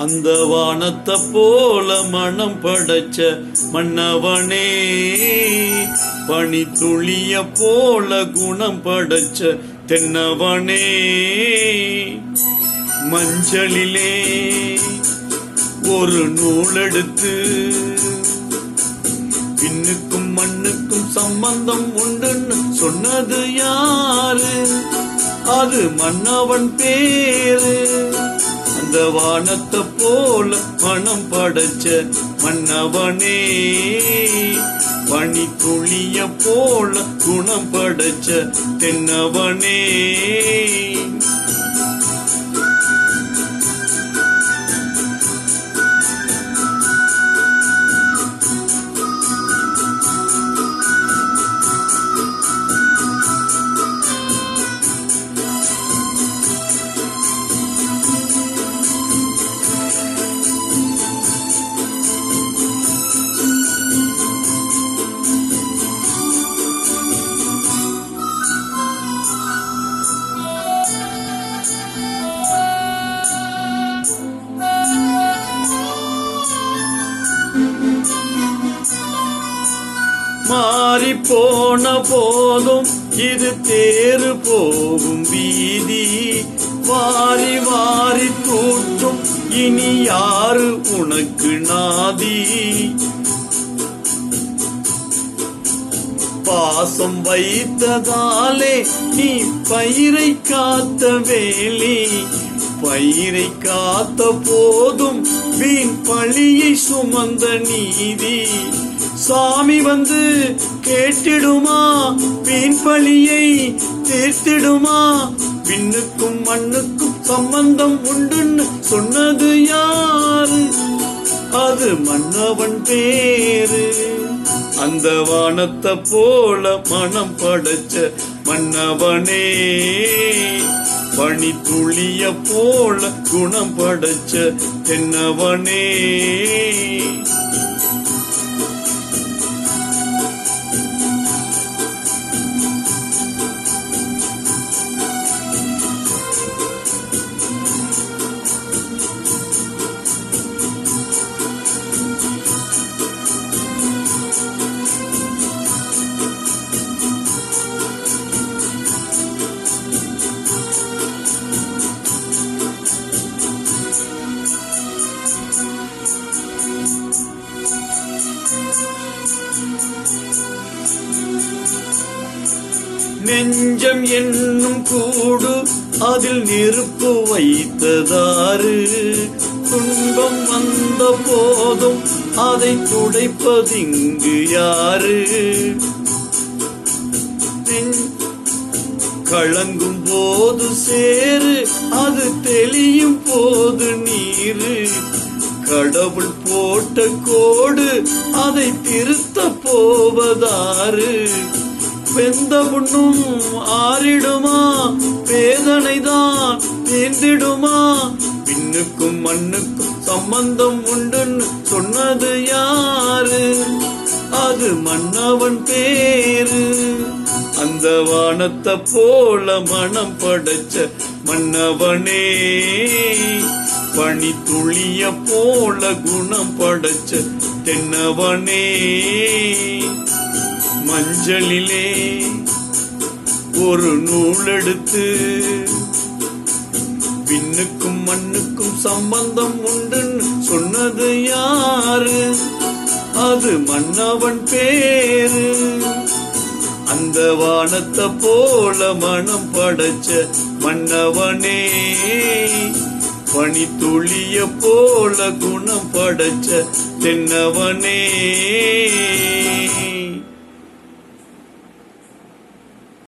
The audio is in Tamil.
அந்த வானத்தை போல மனம் படைச்ச மன்னவனே, பனி துளிய போல குணம் படைச்ச தென்னவனே, மஞ்சளிலே ஒரு நூலெடுத்து விண்ணுக்கும் மண்ணுக்கும் சம்பந்தம் உண்டுன்னு சொன்னது யாரு? அது மன்னவன் பேரு. அந்த வானத்தை போல மனம் படைச்ச மன்னவனே, பனி துளிய போல குணம் படைச்ச தென்னவனே, மாறி போன போதும் இது தேறு போகும் வீதி, வாரி வாரி தூற்றும் இனி யாரு உனக்கு நாதி? பாசம் வைத்ததாலே நீ பயிரை காத்த வேலி, பயிரை காத்த போதும் வீண் பழியை சுமந்த நீதி. சாமி வந்து கேட்டிடுமா, வீண் பழியை தீர்த்திடுமா? விண்ணுக்கும் மண்ணுக்கும் சம்பந்தம் உண்டுன்னு சொன்னது யாரு? அது மன்னவன் பேரு. அந்த வானத்தை போல மனம் படைச்ச மன்னவனே, பனி துளிய போல குணம் படைச்ச தென்னவனே, நெஞ்சம் என்னும் கூடு அதில் நெருப்பு வைத்ததாறு, துன்பம் வந்த போதும் அதை துடைப்பதிங்கு யாரு? கலங்கும் போது சேரு, அது தெளியும் போது நீரு. கடவுள் போட்ட கோடு அதை திருத்த போவதாறு? வெந்த புண்ணும் ஆறிடுமா, வேதனைதான் தேர்ந்திடுமா? விண்ணுக்கும் மண்ணுக்கும் சம்பந்தம் உண்டுன்னு சொன்னது யாரு? அது மன்னவன் பேரு. அந்த வானத்தை போல மனம் படைச்ச மன்னவனே, பனி துளிய போல குணம் படைச்ச தென்னவனே, மஞ்சளிலே ஒரு நூலெடுத்து விண்ணுக்கும் மண்ணுக்கும் சம்பந்தம் உண்டுன்னு சொன்னது யாரு? அது மன்னவன் பேரு. அந்த வானத்தை போல மனம் படைச்ச மன்னவனே, பனி துளிய போல குணம் படைச்ச தென்னவனே.